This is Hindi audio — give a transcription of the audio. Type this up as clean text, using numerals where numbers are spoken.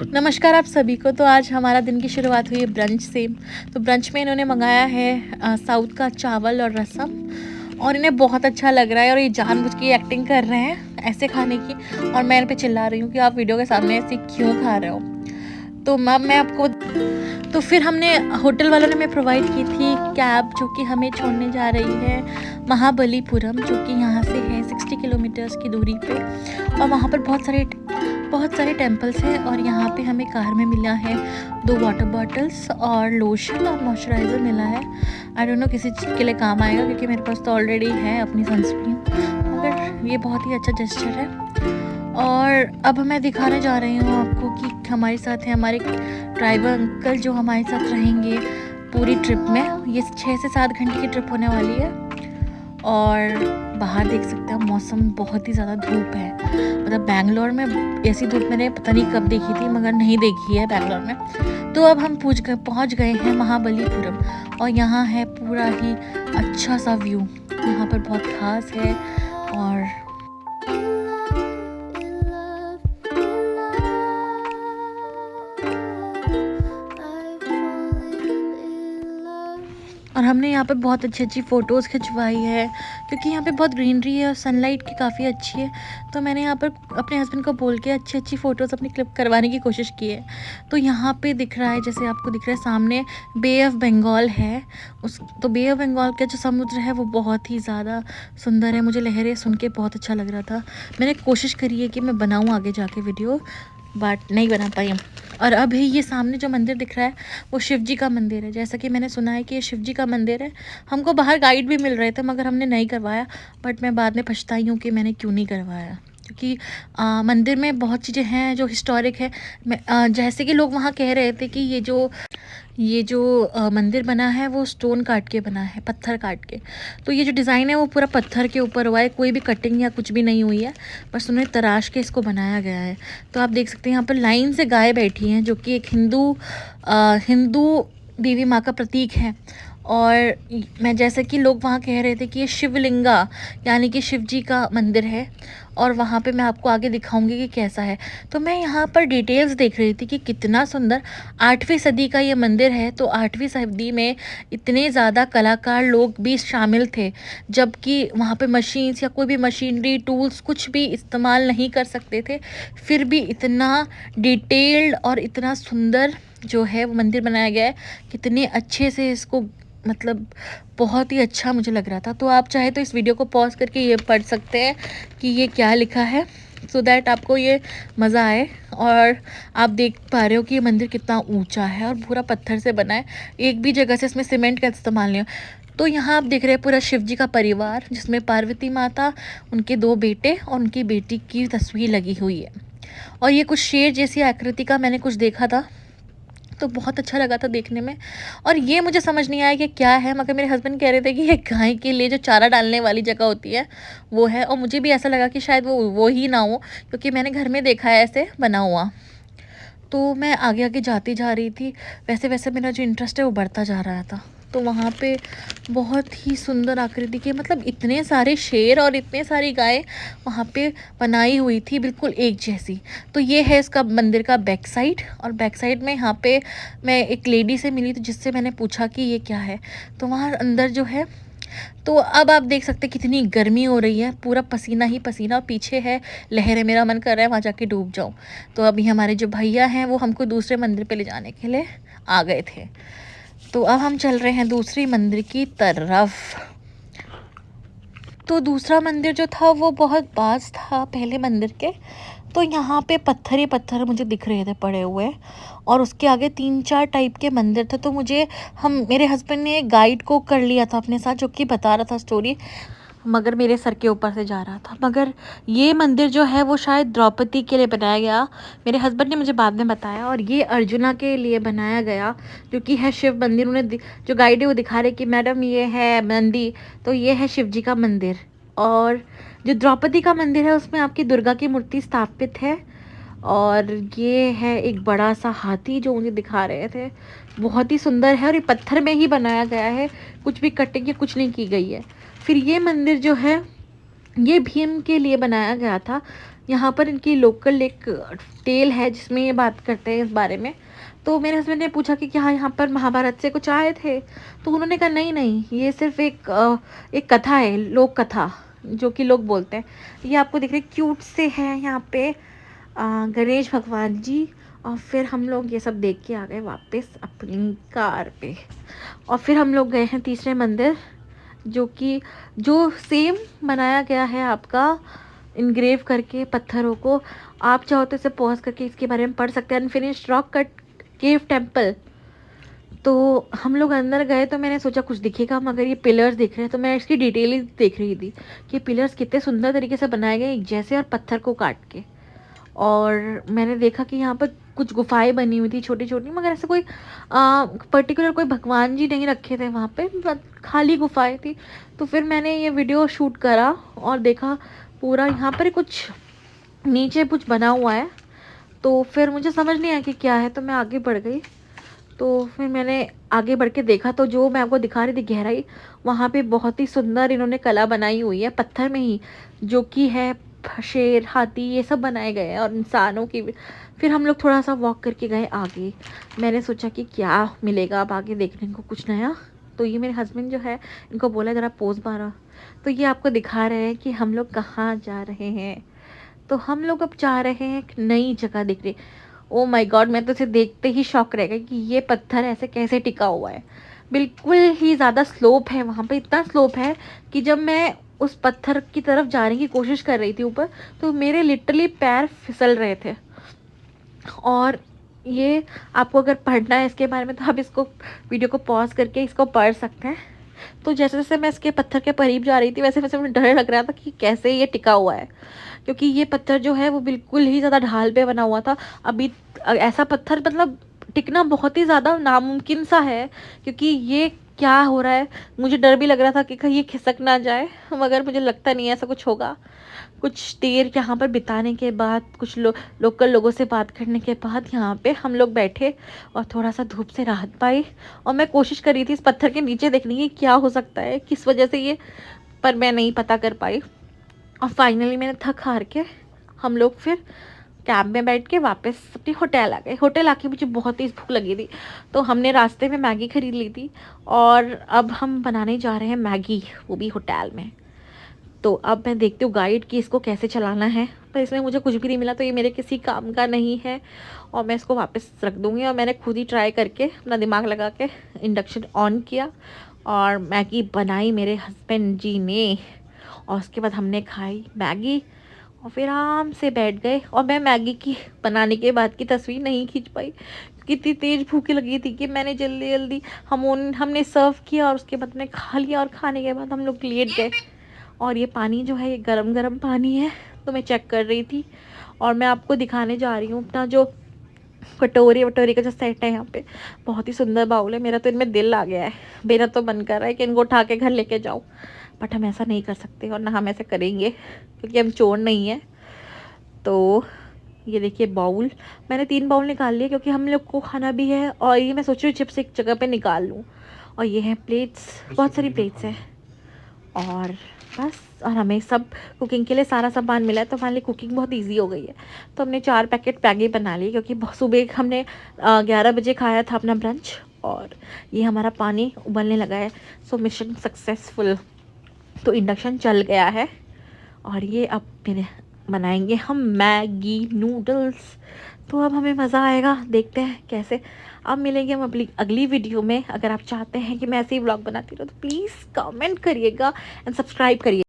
नमस्कार आप सभी को। तो आज हमारा दिन की शुरुआत हुई है ब्रंच से। तो ब्रंच में इन्होंने मंगाया है साउथ का चावल और रसम, और इन्हें बहुत अच्छा लग रहा है और ये जानबूझ के एक्टिंग कर रहे हैं ऐसे खाने की। और मैं इन पे चिल्ला रही हूँ कि आप वीडियो के सामने ऐसे क्यों खा रहे हो। तो मैम मैं आपको तो फिर हमने होटल वालों ने हमें प्रोवाइड की थी कैब, जो कि हमें छोड़ने जा रही है महाबलीपुरम, जो कि यहाँ से है 60 किलोमीटर्स की दूरी पे। और वहाँ पर बहुत सारे टेम्पल्स हैं। और यहाँ पे हमें कार में मिला है 2 वाटर बॉटल्स और लोशन और मॉइस्चराइज़र मिला है। आई डोंट नो किसी चीज़ के लिए काम आएगा, क्योंकि मेरे पास तो ऑलरेडी है अपनी सनस्क्रीन, मगर ये बहुत ही अच्छा जेस्चर है। और अब मैं दिखाने जा रही हूँ आपको कि हमारे साथ हैं हमारे ड्राइवर अंकल, जो हमारे साथ रहेंगे पूरी ट्रिप में। ये 6 से 7 घंटे की ट्रिप होने वाली है। और बाहर देख सकते हैं मौसम बहुत ही ज़्यादा धूप है। मतलब बैंगलोर में ऐसी धूप मैंने पता नहीं कब देखी थी, मगर नहीं देखी है बैंगलोर में। तो अब हम पहुंच गए हैं महाबलीपुरम, और यहाँ है पूरा ही अच्छा सा व्यू। यहाँ पर बहुत घास है और हमने यहाँ पर बहुत अच्छी फ़ोटोज़ खिंचवाई है, क्योंकि यहाँ पे बहुत ग्रीनरी है और सनलाइट की काफ़ी अच्छी है। तो मैंने यहाँ पर अपने हस्बैंड को बोल के अच्छी फ़ोटोज़ अपनी क्लिक करवाने की कोशिश की है। तो यहाँ पे दिख रहा है, जैसे आपको दिख रहा है सामने, बे ऑफ बंगाल है। तो बे ऑफ बंगाल का जो समुद्र है वो बहुत ही ज़्यादा सुंदर है। मुझे लहरें सुन के बहुत अच्छा लग रहा था। मैंने कोशिश करी है कि मैं बनाऊँ आगे जाके वीडियो, बट नहीं बना पाई। और अभी ये सामने जो मंदिर दिख रहा है वो शिव जी का मंदिर है। जैसा कि मैंने सुना है कि ये शिव जी का मंदिर है। हमको बाहर गाइड भी मिल रहे थे, मगर हमने नहीं करवाया। बट मैं बाद में पछताई हूँ कि मैंने क्यों नहीं करवाया, क्योंकि मंदिर में बहुत चीज़ें हैं जो हिस्टोरिक है। जैसे कि लोग वहाँ कह रहे थे कि ये जो मंदिर बना है वो स्टोन काट के बना है, पत्थर काट के। तो ये जो डिज़ाइन है वो पूरा पत्थर के ऊपर हुआ है, कोई भी कटिंग या कुछ भी नहीं हुई है, बस उन्हें तराश के इसको बनाया गया है। तो आप देख सकते हैं यहाँ पर लाइन से गाय बैठी हैं, जो कि एक हिंदू देवी माँ का प्रतीक है। और मैं जैसे कि लोग वहाँ कह रहे थे कि ये शिवलिंगा यानी कि शिव जी का मंदिर है। और वहाँ पे मैं आपको आगे दिखाऊंगी कि कैसा है। तो मैं यहाँ पर डिटेल्स देख रही थी कि कितना सुंदर 8वीं सदी का ये मंदिर है। तो 8वीं सदी में इतने ज़्यादा कलाकार लोग भी शामिल थे, जबकि वहाँ पे मशीन्स या कोई भी मशीनरी टूल्स कुछ भी इस्तेमाल नहीं कर सकते थे। फिर भी इतना डिटेल्ड और इतना सुंदर जो है वो मंदिर बनाया गया है। कितने अच्छे से इसको, मतलब बहुत ही अच्छा मुझे लग रहा था। तो आप चाहे तो इस वीडियो को पॉज करके ये पढ़ सकते हैं कि ये क्या लिखा है, सो दैट आपको ये मज़ा आए। और आप देख पा रहे हो कि ये मंदिर कितना ऊंचा है और पूरा पत्थर से बना है। एक भी जगह से इसमें सीमेंट का इस्तेमाल नहीं है। तो यहाँ आप देख रहे हैं पूरा शिव जी का परिवार, जिसमें पार्वती माता, उनके 2 बेटे और उनकी बेटी की तस्वीर लगी हुई है। और ये कुछ शेर जैसी आकृति का मैंने कुछ देखा था, तो बहुत अच्छा लगा था देखने में। और ये मुझे समझ नहीं आया कि क्या है, मगर मेरे हस्बैंड कह रहे थे कि ये गाय के लिए जो चारा डालने वाली जगह होती है वो है। और मुझे भी ऐसा लगा कि शायद वो ही ना हो, क्योंकि मैंने घर में देखा है ऐसे बना हुआ। तो मैं आगे आगे जाती जा रही थी, वैसे वैसे मेरा जो इंटरेस्ट है वो बढ़ता जा रहा था। तो वहाँ पे बहुत ही सुंदर आकृति के, मतलब इतने सारे शेर और इतने सारी गाय वहाँ पे बनाई हुई थी, बिल्कुल एक जैसी। तो ये है इसका मंदिर का बैक साइड। और बैक साइड में यहाँ पे मैं एक लेडी से मिली थी, जिससे मैंने पूछा कि ये क्या है। तो वहाँ अंदर जो है, तो अब आप देख सकते हैं कितनी गर्मी हो रही है, पूरा पसीना ही पसीना। पीछे है लहरें, मेरा मन कर रहा है वहाँ जाके डूब जाऊँ। तो अभी हमारे जो भैया हैं वो हमको दूसरे मंदिर पे ले जाने के लिए आ गए थे। तो अब हम चल रहे हैं दूसरी मंदिर की तरफ। तो दूसरा मंदिर जो था वो बहुत पास था पहले मंदिर के। तो यहाँ पे पत्थर ही पत्थर मुझे दिख रहे थे पड़े हुए, और उसके आगे 3-4 टाइप के मंदिर थे। तो मेरे हस्बैंड ने एक गाइड को कर लिया था अपने साथ, जो कि बता रहा था स्टोरी, मगर मेरे सर के ऊपर से जा रहा था। मगर ये मंदिर जो है वो शायद द्रौपदी के लिए बनाया गया, मेरे हस्बैंड ने मुझे बाद में बताया। और ये अर्जुना के लिए बनाया गया, जो कि है शिव मंदिर। उन्हें जो गाइड है वो दिखा रहे कि मैडम ये है मंदिर, तो ये है शिव जी का मंदिर। और जो द्रौपदी का मंदिर है उसमें आपकी दुर्गा की मूर्ति स्थापित है। और ये है एक बड़ा सा हाथी जो मुझे दिखा रहे थे, बहुत ही सुंदर है। और ये पत्थर में ही बनाया गया है, कुछ भी कटिंग या कुछ नहीं की गई है। फिर ये मंदिर जो है ये भीम के लिए बनाया गया था, यहाँ पर इनकी लोकल एक टेल है जिसमें ये बात करते हैं इस बारे में। तो मेरे हस्बैंड ने पूछा कि क्या यहाँ पर महाभारत से कुछ आए थे? तो उन्होंने कहा नहीं, नहीं, ये सिर्फ़ एक कथा है, लोक कथा जो कि लोग बोलते हैं। ये आपको दिख रहे क्यूट से हैं यहाँ पे गणेश भगवान जी। और फिर हम लोग ये सब देख के आ गए वापस अपनी कार पे। और फिर हम लोग गए हैं तीसरे मंदिर, जो सेम बनाया गया है आपका इनग्रेव करके पत्थरों को। आप चाहो तो इसे पॉज करके इसके बारे में पढ़ सकते हैं। Unfinished rock cut cave temple. तो हम लोग अंदर गए तो मैंने सोचा कुछ दिखेगा, मगर ये पिलर्स दिख रहे हैं। तो मैं इसकी डिटेल ही देख रही थी कि पिलर्स कितने सुंदर तरीके से बनाए गए एक जैसे, और पत्थर को काट के। और मैंने देखा कि यहाँ पर कुछ गुफाएं बनी हुई थी छोटी छोटी, मगर ऐसे कोई पर्टिकुलर कोई भगवान जी नहीं रखे थे वहाँ पे, खाली गुफाएं थी। तो फिर मैंने ये वीडियो शूट करा और देखा पूरा यहाँ पर कुछ नीचे कुछ बना हुआ है। तो फिर मुझे समझ नहीं आया कि क्या है, तो मैं आगे बढ़ गई। तो फिर मैंने आगे बढ़ के देखा तो जो मैं आपको दिखा रही थी गहराई, वहाँ पे बहुत ही सुंदर इन्होंने कला बनाई हुई है पत्थर में ही, जो कि है शेर, हाथी, ये सब बनाए गए हैं और इंसानों की भी। फिर हम लोग थोड़ा सा वॉक करके गए आगे। मैंने सोचा कि क्या मिलेगा अब आगे देखने को कुछ नया। तो ये मेरे हस्बैंड जो है, इनको बोला ज़रा पोज मारा। तो ये आपको दिखा रहे हैं कि हम लोग कहाँ जा रहे हैं। तो हम लोग अब जा रहे हैं एक नई जगह देखने। ओ माय गॉड, मैं तो इसे देखते ही शॉक रह गई कि ये पत्थर ऐसे कैसे टिका हुआ है। बिल्कुल ही ज़्यादा स्लोप है वहाँ पे, इतना स्लोप है कि जब मैं उस पत्थर की तरफ जाने की कोशिश कर रही थी ऊपर, तो मेरे लिटरली पैर फिसल रहे थे। और ये आपको अगर पढ़ना है इसके बारे में तो आप इसको वीडियो को पॉज करके इसको पढ़ सकते हैं। तो जैसे जैसे मैं इसके पत्थर के करीब जा रही थी वैसे वैसे मुझे डर लग रहा था कि कैसे ये टिका हुआ है, क्योंकि ये पत्थर जो है वो बिल्कुल ही ज़्यादा ढाल पे बना हुआ था। अभी ऐसा पत्थर मतलब टिकना बहुत ही ज़्यादा नामुमकिन सा है, क्योंकि ये क्या हो रहा है, मुझे डर भी लग रहा था कि कहीं ये खिसक ना जाए, मगर मुझे लगता नहीं है ऐसा कुछ होगा। कुछ देर यहाँ पर बिताने के बाद, कुछ लोकल लोगों से बात करने के बाद यहाँ पे हम लोग बैठे और थोड़ा सा धूप से राहत पाई। और मैं कोशिश कर रही थी इस पत्थर के नीचे देखने की क्या हो सकता है, किस वजह से ये, पर मैं नहीं पता कर पाई। और फाइनली मैंने थक हार के हम लोग फिर कैब में बैठ के वापस अपने होटल आ गए। होटल आके मुझे बहुत तेज़ भूख लगी थी, तो हमने रास्ते में मैगी ख़रीद ली थी और अब हम बनाने जा रहे हैं मैगी, वो भी होटल में। तो अब मैं देखती हूँ गाइड कि इसको कैसे चलाना है, पर इसमें मुझे कुछ भी नहीं मिला, तो ये मेरे किसी काम का नहीं है और मैं इसको वापस रख दूँगी। और मैंने खुद ही ट्राई करके अपना दिमाग लगा के इंडक्शन ऑन किया और मैगी बनाई मेरे हस्बैंड जी ने। और उसके बाद हमने खाई मैगी और फिर आराम से बैठ गए। और मैं मैगी की बनाने के बाद की तस्वीर नहीं खींच पाई, क्योंकि इतनी तेज़ भूख लगी थी कि मैंने जल्दी जल्दी हमने सर्व किया और उसके बाद मैंने खा लिया। और खाने के बाद हम लोग लेट गए। और ये पानी जो है ये गरम गरम पानी है, तो मैं चेक कर रही थी। और मैं आपको दिखाने जा रही हूँ अपना जो कटोरी वटोरी का जो सेट है यहाँ पे, बहुत ही सुंदर बाउल है। मेरा तो इनमें दिल आ गया है, मेरा तो मन कर रहा है कि इनको उठा के घर लेके जाऊँ, बट हम ऐसा नहीं कर सकते और ना हम ऐसे करेंगे क्योंकि हम चोर नहीं हैं। तो ये देखिए बाउल, मैंने 3 बाउल निकाल लिए क्योंकि हम लोग को खाना भी है। और ये मैं सोच रही हूँ चिप्स एक जगह पे निकाल लूँ। और ये हैं प्लेट्स, बहुत सारी प्लेट्स हैं। और बस, और हमें सब कुकिंग के लिए सारा सामान मिला है, तो हमारे लिए कुकिंग बहुत इजी हो गई है। तो हमने 4 पैकेट मैगी बना ली, क्योंकि सुबह हमने 11 बजे खाया था अपना ब्रंच। और ये हमारा पानी उबलने लगा है, सो मिशन सक्सेसफुल। तो इंडक्शन चल गया है और ये अब मेरे बनाएंगे हम मैगी नूडल्स। तो अब हमें मज़ा आएगा, देखते हैं कैसे। अब मिलेंगे हम अगली वीडियो में। अगर आप चाहते हैं कि मैं ऐसे ही व्लॉग बनाती रहूँ तो प्लीज़ कमेंट करिएगा एंड सब्सक्राइब करिए।